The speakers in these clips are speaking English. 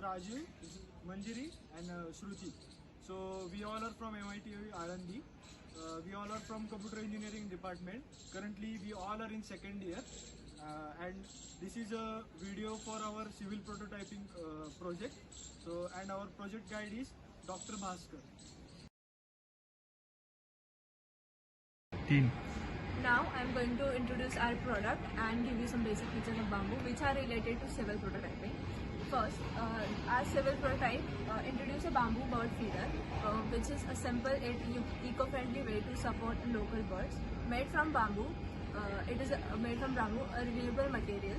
Rajiv, Manjiri, and Shruti. So we all are from MIT Alandi. We all are from computer engineering department. Currently, we all are in second year, and this is a video for our civil prototyping project. So, and our project guide is Dr. Bhaskar. Now I am going to introduce our product and give you some basic features of bamboo which are related to civil prototyping. First, our civil prototype introduce a bamboo bird feeder which is a simple yet eco-friendly way to support local birds. Made from bamboo, made from bamboo, a renewable material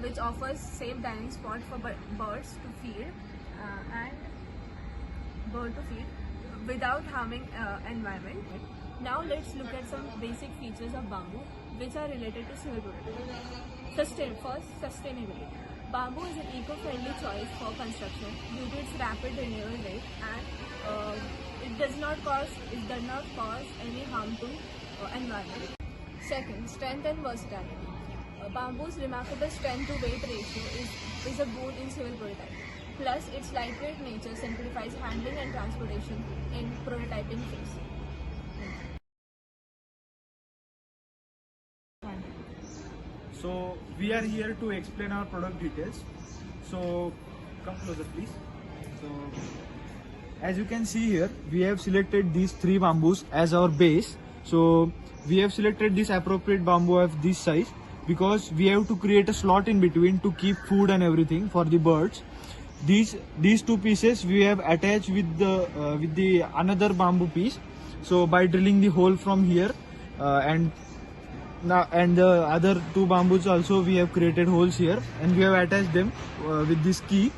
which offers safe dining spot for birds to feed without harming environment. Now let's look at some basic features of bamboo which are related to civil prototyping. First, sustainability. Bamboo is an eco-friendly choice for construction due to its rapid renewal rate, and it does not cause any harm to environment. Second, strength and versatility. Bamboo's remarkable strength to weight ratio is a boon in civil prototyping. Plus, its lightweight nature simplifies handling and transportation in prototyping phase. So we are here to explain our product details. So come closer, please. So as you can see here, we have selected these 3 bamboos as our base. So we have selected this appropriate bamboo of this size because we have to create a slot in between to keep food and everything for the birds. These 2 pieces we have attached with the another bamboo piece. So by drilling the hole from here and the other 2 bamboos also we have created holes here, and we have attached them with this key,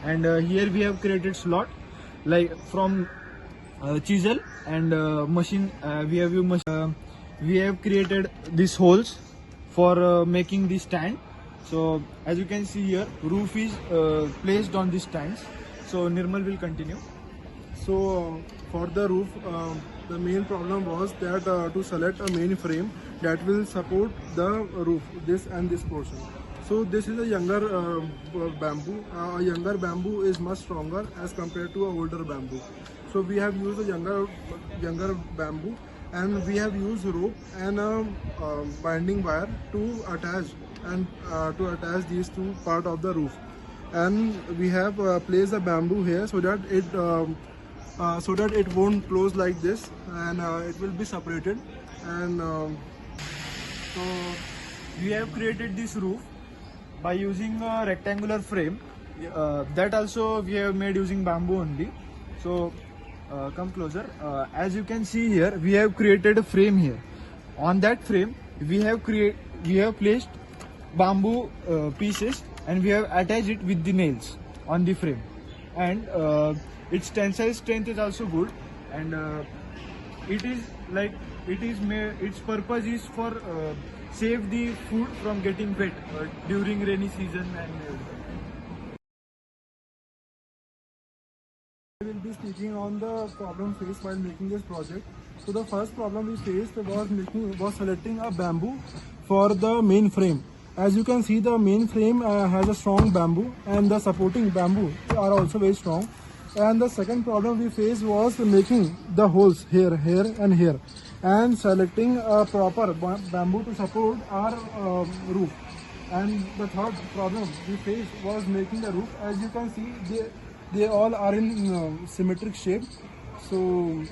and here we have created slot like from chisel and machine. We have created these holes for making the stand. So as you can see here, roof is placed on these stands. So Nirmal will continue. So for the roof, the main problem was that to select a main frame that will support the roof, this and this portion. So this is a younger bamboo. A younger bamboo is much stronger as compared to an older bamboo. So we have used a younger bamboo, and we have used rope and a binding wire to attach these 2 parts of the roof. And we have placed the bamboo here so that it won't close like this, and it will be separated. And so we have created this roof by using a rectangular frame. That also we have made using bamboo only. So come closer. As you can see here, we have created a frame here. On that frame, we have placed bamboo pieces, and we have attached it with the nails on the frame. And its tensile strength is also good, and its purpose is for save the food from getting wet during rainy season and I will be speaking on the problem faced while making this project. So the first problem we faced was selecting a bamboo for the main frame. As you can see, the main frame has a strong bamboo, and the supporting bamboo are also very strong. And the second problem we faced was making the holes here, and here, and selecting a proper bamboo to support our roof. And the third problem we faced was making the roof. As you can see, they all are in symmetric shape. So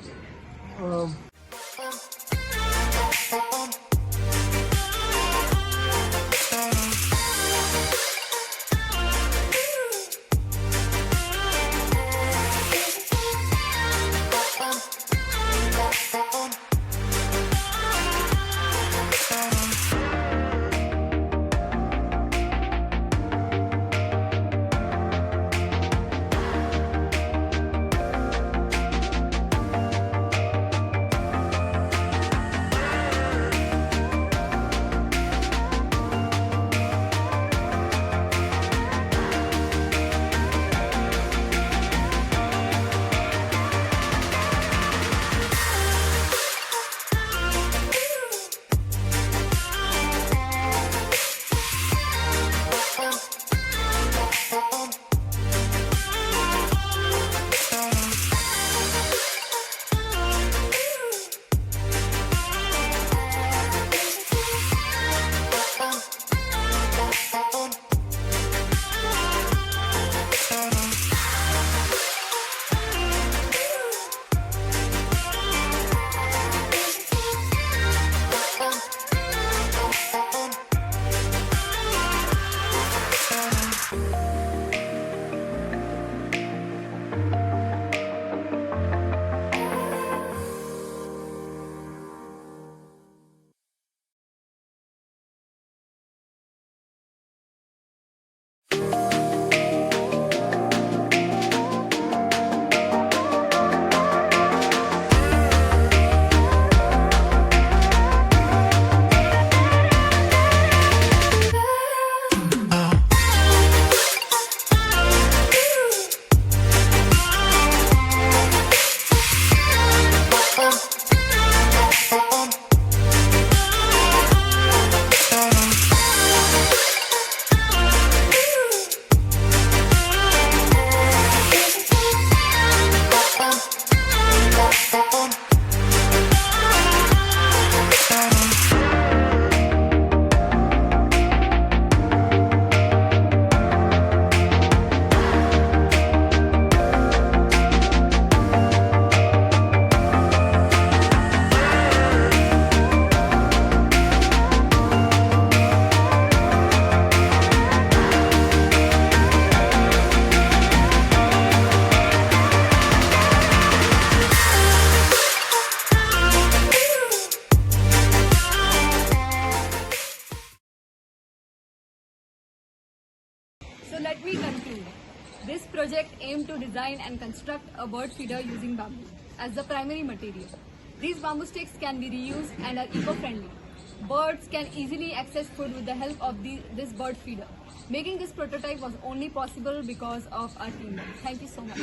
Let me conclude. This project aimed to design and construct a bird feeder using bamboo as the primary material. These bamboo sticks can be reused and are eco-friendly. Birds can easily access food with the help of this bird feeder. Making this prototype was only possible because of our teamwork. Thank you so much.